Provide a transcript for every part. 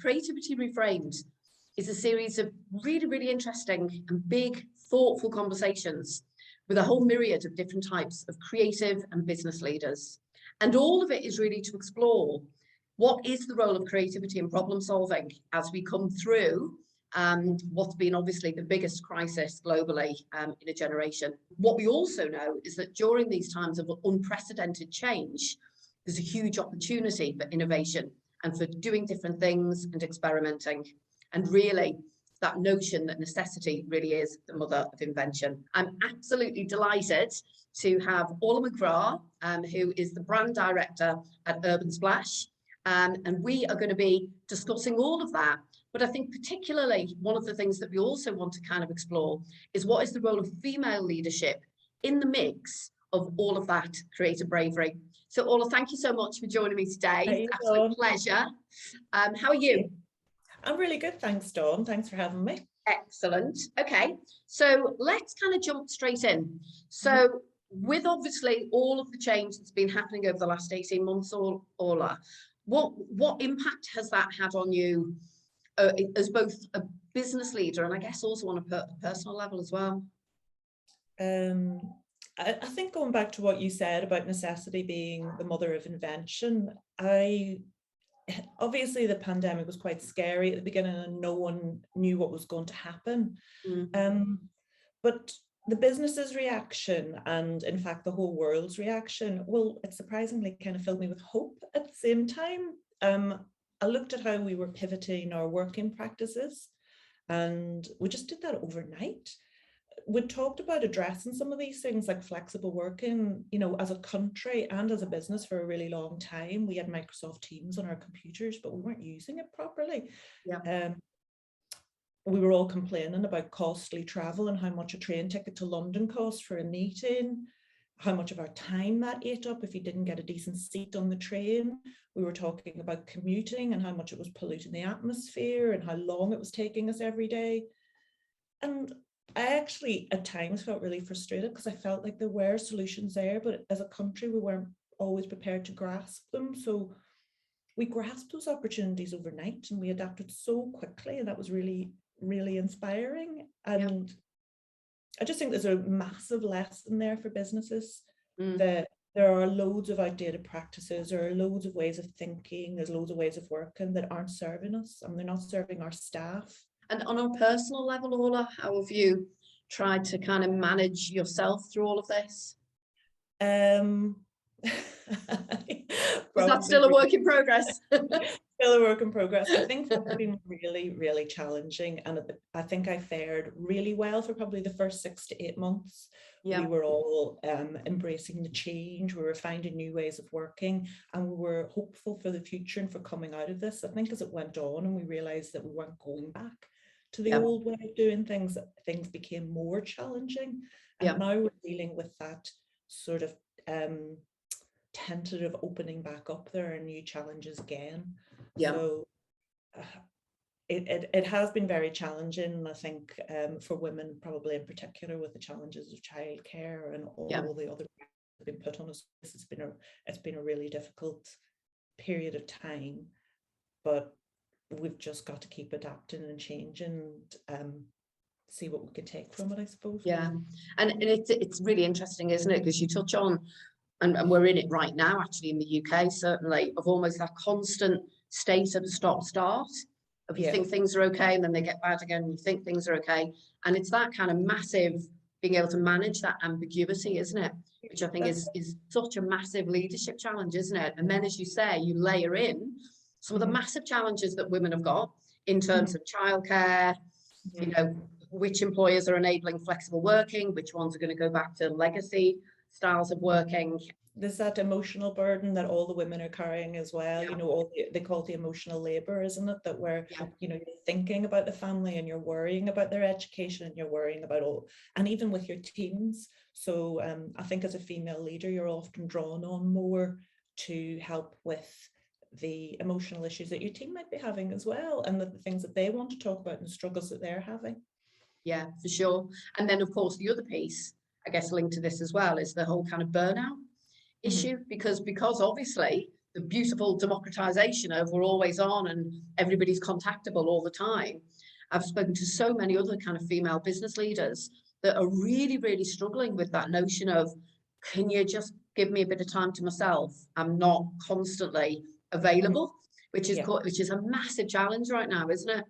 Creativity Reframed is a series of really, really interesting and big, thoughtful conversations with a whole myriad of different types of creative and business leaders. And all of it is really to explore what is the role of creativity in problem solving as we come through what's been obviously the biggest crisis globally in a generation. What we also know is that during these times of unprecedented change, there's a huge opportunity for innovation and for doing different things and experimenting. And really, that notion that necessity really is the mother of invention. I'm absolutely delighted to have Orla McGrath, who is the brand director at Urban Splash. And we are going to be discussing all of that. But I think particularly one of the things that we also want to kind of explore is what is the role of female leadership in the mix of all of that creative bravery. So Orla, thank you so much for joining me today. Absolute pleasure. How are you? I'm really good, thanks, Dawn. Thanks for having me. Excellent. Okay, so let's kind of jump straight in. So with obviously all of the change that's been happening over the last 18 months, Orla, what impact has that had on you as both a business leader and I guess also on a personal level as well? I think going back to what you said about necessity being the mother of invention, obviously the pandemic was quite scary at the beginning and no one knew what was going to happen. But the business's reaction and in fact the whole world's reaction, well, it surprisingly kind of filled me with hope at the same time. I looked at how we were pivoting our working practices and we just did that overnight. We talked about addressing some of these things like flexible working, you know, as a country and as a business for a really long time. We had Microsoft Teams on our computers, but we weren't using it properly. We were all complaining about costly travel and how much a train ticket to London cost for a meeting, how much of our time that ate up if you didn't get a decent seat on the train. We were talking about commuting and how much it was polluting the atmosphere and how long it was taking us every day. And I actually at times felt really frustrated because I felt like there were solutions there, but as a country, we weren't always prepared to grasp them. So we grasped those opportunities overnight and we adapted so quickly, and that was really, really inspiring. And I just think there's a massive lesson there for businesses that there are loads of outdated practices, there are loads of ways of thinking, there's loads of ways of working that aren't serving us and they're not serving our staff. And on a personal level, Orla, how have you tried to kind of manage yourself through all of this? Is that still a work in progress? Still a work in progress. I think it's been really, really challenging, and I think I fared really well for probably the first 6 to 8 months. We were all embracing the change, we were finding new ways of working, and we were hopeful for the future and for coming out of this. I think as it went on and we realized that we weren't going back to the old way of doing things, things became more challenging. And now we're dealing with that sort of tentative opening back up. There are new challenges again. So it has been very challenging, and I think for women probably in particular, with the challenges of childcare and all the other that have been put on us. It's been a really difficult period of time, but we've just got to keep adapting and changing and see what we can take from it, I suppose. And it's really interesting, isn't it? Because you touch on, and we're in it right now actually in the UK, certainly, of almost that constant state of stop-start, of you think things are okay and then they get bad again, and you think things are okay. And it's that kind of massive being able to manage that ambiguity, isn't it? Which I think is such a massive leadership challenge, isn't it? And then, as you say, you layer in some of the massive challenges that women have got in terms of childcare, you know, which employers are enabling flexible working, which ones are going to go back to legacy styles of working. There's that emotional burden that all the women are carrying as well. You know, they call it the emotional labor, isn't it? That where, you know, you're thinking about the family and you're worrying about their education and you're worrying about all, and even with your teams. So I think as a female leader, you're often drawn on more to help with the emotional issues that your team might be having as well, and the things that they want to talk about and struggles that they're having. Yeah, for sure. And then, of course, the other piece, I guess, linked to this as well, is the whole kind of burnout issue, because obviously the beautiful democratization of we're always on and everybody's contactable all the time. I've spoken to so many other kind of female business leaders that are really, really struggling with that notion of, can you just give me a bit of time to myself? I'm not constantly available, which is a massive challenge right now, isn't it?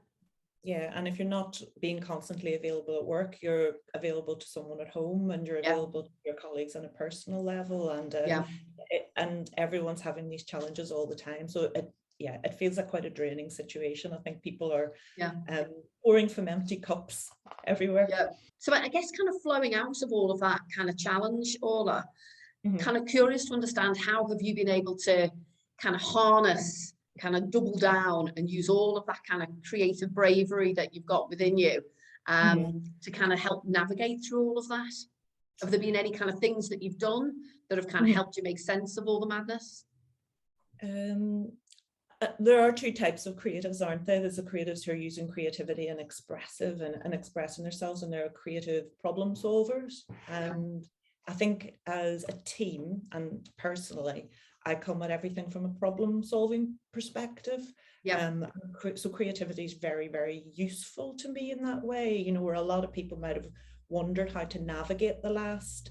Yeah, and if you're not being constantly available at work, you're available to someone at home, and you're available to your colleagues on a personal level, and and everyone's having these challenges all the time. So it feels like quite a draining situation. I think people are pouring from empty cups everywhere. Yeah. So I guess kind of flowing out of all of that kind of challenge, Orla, kind of curious to understand, how have you been able to kind of harness, kind of double down and use all of that kind of creative bravery that you've got within you to kind of help navigate through all of that? Have there been any kind of things that you've done that have kind of helped you make sense of all the madness? There are two types of creatives, aren't there? There's the creatives who are using creativity and expressive and expressing themselves, and there are creative problem solvers. And I think as a team and personally, I come at everything from a problem solving perspective. So creativity is very, very useful to me in that way, you know, where a lot of people might have wondered how to navigate the last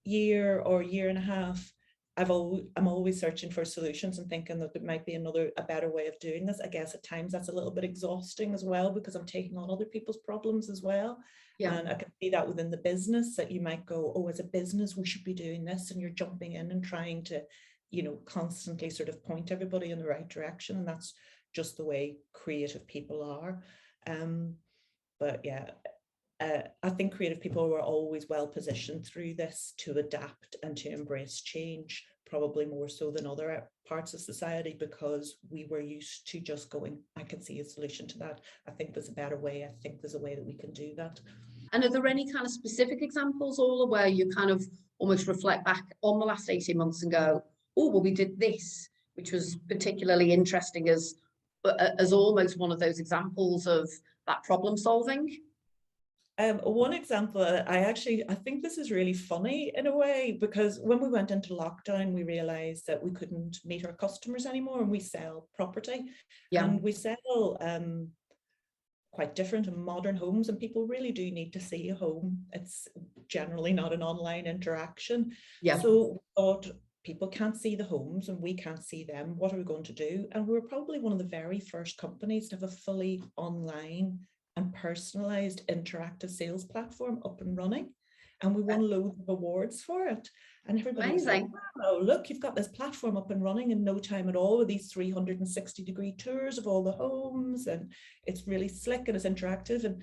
year or year and a half. I'm always searching for solutions and thinking that there might be a better way of doing this. I guess at times that's a little bit exhausting as well, because I'm taking on other people's problems as well. And I can see that within the business, that you might go, oh, as a business, we should be doing this. And you're jumping in and trying to, you know, constantly sort of point everybody in the right direction. And that's just the way creative people are. I think creative people were always well positioned through this to adapt and to embrace change, probably more so than other parts of society, because we were used to just going, I can see a solution to that. I think there's a better way. I think there's a way that we can do that. And are there any kind of specific examples, Orla, where you kind of almost reflect back on the last 18 months and go, oh, well, we did this, which was particularly interesting as almost one of those examples of that problem solving? One example, I think this is really funny in a way, because when we went into lockdown, we realized that we couldn't meet our customers anymore, and we sell property and we sell quite different and modern homes, and people really do need to see a home. It's generally not an online interaction. So we thought, people can't see the homes and we can't see them. What are we going to do? And we were probably one of the very first companies to have a fully online and personalized interactive sales platform up and running. And we won loads of awards for it. And everybody was like, wow, look, you've got this platform up and running in no time at all, with these 360-degree tours of all the homes. And it's really slick and it's interactive. And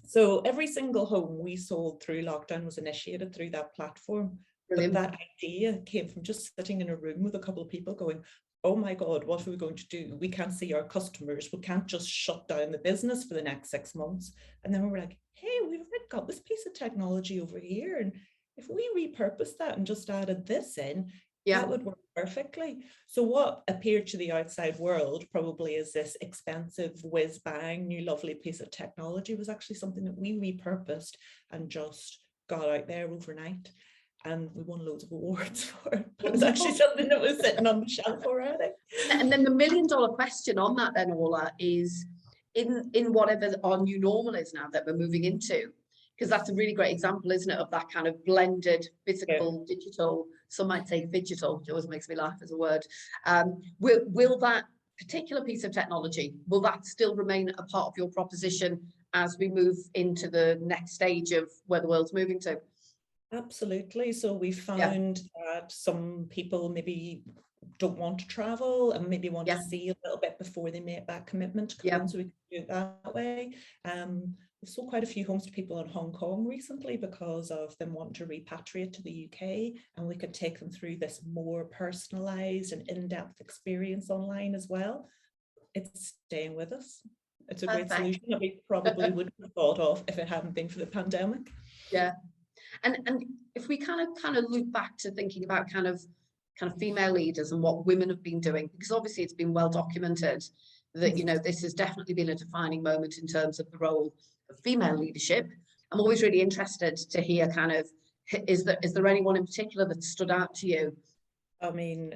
so every single home we sold through lockdown was initiated through that platform. Brilliant. But that idea came from just sitting in a room with a couple of people going, oh my God, what are we going to do? We can't see our customers. We can't just shut down the business for the next 6 months. And then we were like, hey, we've got this piece of technology over here. And if we repurposed that and just added this in, that would work perfectly. So what appeared to the outside world probably as this expensive whiz bang, new lovely piece of technology was actually something that we repurposed and just got out there overnight. And we won loads of awards for it. But it was actually something that was sitting on the shelf already. And then the $1 million question on that then, Orla, is in whatever our new normal is now that we're moving into, because that's a really great example, isn't it, of that kind of blended physical, digital, some might say digital, it always makes me laugh as a word. Will that particular piece of technology, will that still remain a part of your proposition as we move into the next stage of where the world's moving to? Absolutely. So we found that some people maybe don't want to travel and maybe want to see a little bit before they make that commitment to come in, so we can do it that way. We've sold quite a few homes to people in Hong Kong recently because of them wanting to repatriate to the UK, and we could take them through this more personalised and in-depth experience online as well. It's staying with us. It's a great solution that we probably wouldn't have thought of if it hadn't been for the pandemic. And if we kind of look back to thinking about kind of female leaders and what women have been doing, because obviously it's been well documented that, you know, this has definitely been a defining moment in terms of the role of female leadership. I'm always really interested to hear kind of, is there anyone in particular that stood out to you? I mean,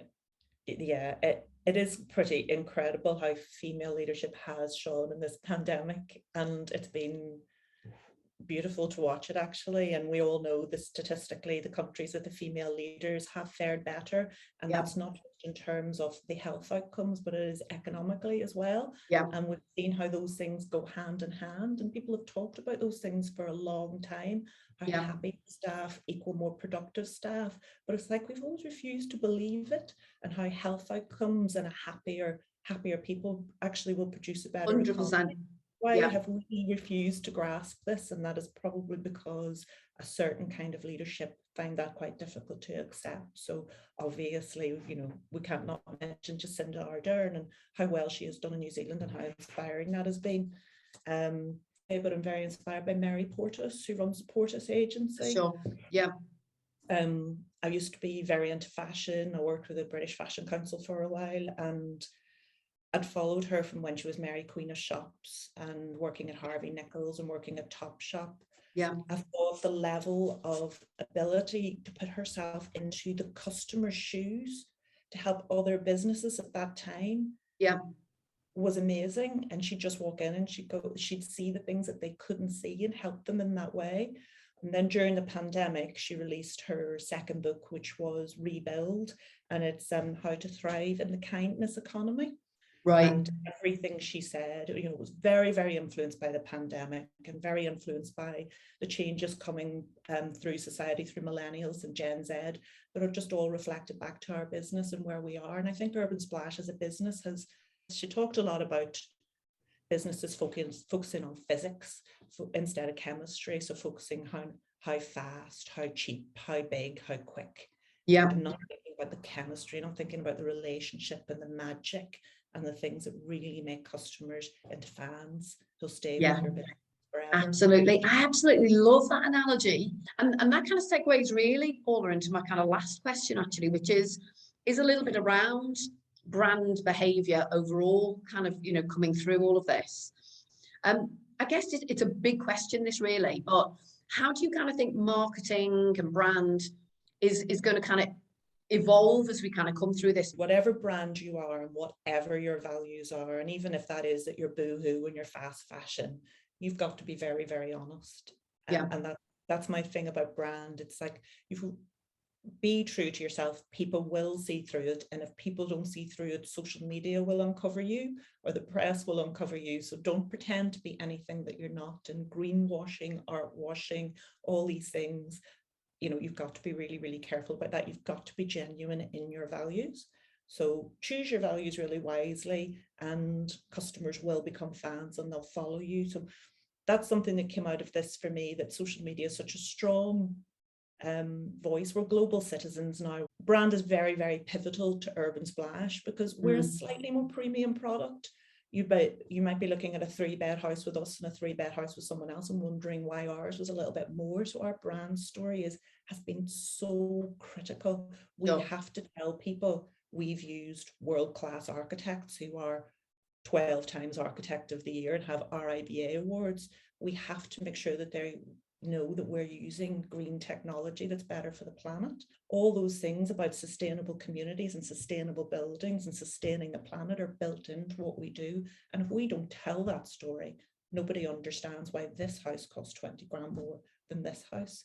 Yeah, it is pretty incredible how female leadership has shown in this pandemic, and it's been beautiful to watch it, actually. And we all know that statistically the countries with the female leaders have fared better, and Yeah. that's not just in terms of the health outcomes, but it is economically as well. Yeah. And we've seen how those things go hand in hand, and people have talked about those things for a long time, how Yeah. happy staff equal more productive staff, but it's like we've always refused to believe it, and how health outcomes and a happier people actually will produce a better economy. 100%. Why Yeah. have we refused to grasp this? And that is probably because a certain kind of leadership find that quite difficult to accept. So obviously, you know, we can't not mention Jacinda Ardern and how well she has done in New Zealand and how inspiring that has been. But I'm very inspired by Mary Portas, who runs the Portas agency. Sure. Yeah. I used to be very into fashion. I worked with the British Fashion Council for a while, and I'd followed her from when she was Mary Queen of Shops and working at Harvey Nichols and working at Topshop. Yeah. I thought the level of ability to put herself into the customer's shoes to help other businesses at that time, yeah, was amazing. And she'd just walk in and she'd see the things that they couldn't see and help them in that way. And then during the pandemic, she released her second book, which was Rebuild, and it's How to Thrive in the Kindness Economy. Right. And everything she said, you know, was very, very influenced by the pandemic and very influenced by the changes coming through society, through millennials and Gen Z, that are just all reflected back to our business and where we are. And I think Urban Splash as a business she talked a lot about businesses focusing on physics instead of chemistry. So focusing on how fast, how cheap, how big, how quick. Yeah. And not thinking about the chemistry, not thinking about the relationship and the magic and the things that really make customers into fans who'll stay with your business forever. Absolutely. I absolutely love that analogy. And that kind of segues really, Orla, into my kind of last question, actually, which is a little bit around brand behaviour overall, kind of, you know, coming through all of this. I guess it's a big question, this really, but how do you kind of think marketing and brand is going to kind of evolve as we kind of come through this? Whatever brand you are and whatever your values are, and even if that is that you're boohoo and you're fast fashion, you've got to be very, very honest. And that's my thing about brand. It's like, you be true to yourself. People will see through it, and if people don't see through it, social media will uncover you, or the press will uncover you. So don't pretend to be anything that you're not. And greenwashing, art washing, all these things, you know, you've got to be really, really careful about that. You've got to be genuine in your values. So choose your values really wisely, and customers will become fans and they'll follow you. So that's something that came out of this for me, that social media is such a strong voice. We're global citizens now. Brand is very, very pivotal to Urban Splash because we're a slightly more premium product. You might be looking at a 3-bed house with us and a 3-bed house with someone else and wondering why ours was a little bit more. So our brand story has been so critical. We have to tell people we've used world-class architects who are 12 times Architect of the Year and have RIBA awards. We have to make sure that they know that we're using green technology that's better for the planet. All those things about sustainable communities and sustainable buildings and sustaining the planet are built into what we do. And if we don't tell that story, nobody understands why this house costs 20 grand more than this house.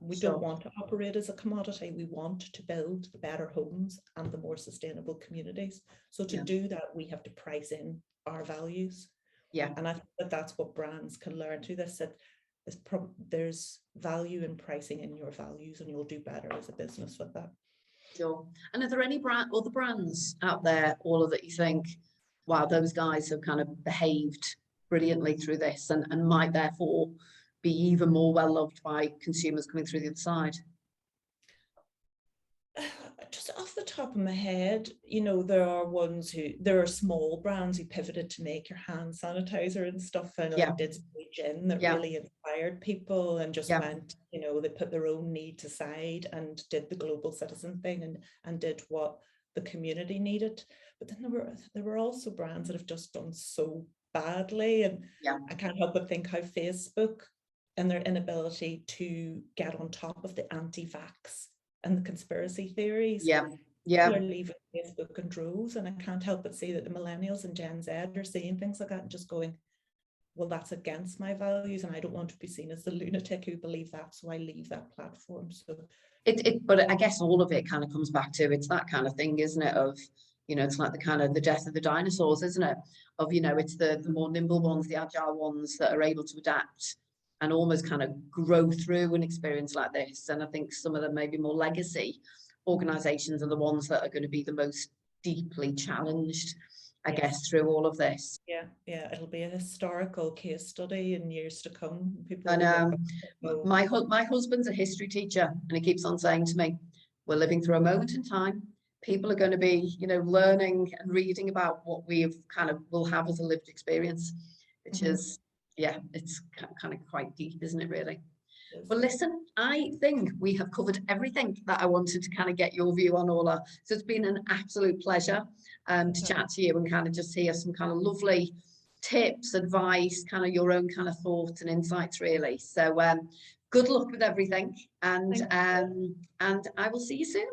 We don't want to operate as a commodity. We want to build the better homes and the more sustainable communities. So to do that, we have to price in our values. Yeah. And I think that that's what brands can learn through this, that there's value in pricing in your values, and you'll do better as a business with that. Sure. And are there any other brands out there, Orla, that you think, wow, those guys have kind of behaved brilliantly through this and might therefore be even more well loved by consumers coming through the other side? Just off the top of my head, you know, there are small brands who pivoted to make your hand sanitizer and stuff, and like did gin that really inspired people and just went, you know, they put their own needs aside and did the global citizen thing and did what the community needed. But then there were also brands that have just done so badly, and I can't help but think how Facebook and their inability to get on top of the anti-vax and the conspiracy theories Yeah. People are leaving Facebook in droves, and I can't help but see that the millennials and Gen Z are seeing things like that and just going, well, that's against my values, and I don't want to be seen as the lunatic who believe that, so I leave that platform. So but I guess all of it kind of comes back to, it's that kind of thing, isn't it? Of, you know, it's like the kind of the death of the dinosaurs, isn't it? Of, you know, it's the more nimble ones, the agile ones that are able to adapt and almost kind of grow through an experience like this. And I think some of them maybe more legacy organizations are the ones that are going to be the most deeply challenged, I guess, through all of this. Yeah, it'll be a historical case study in years to come. People And will look back and go, my husband's a history teacher, and he keeps on saying to me, we're living through a moment in time. People are going to be, you know, learning and reading about what we've kind of will have as a lived experience, which is, yeah, it's kind of quite deep, isn't it, really? Well, listen, I think we have covered everything that I wanted to kind of get your view on, Orla. So it's been an absolute pleasure to chat to you and kind of just hear some kind of lovely tips, advice, kind of your own kind of thoughts and insights, really. So good luck with everything, and I will see you soon.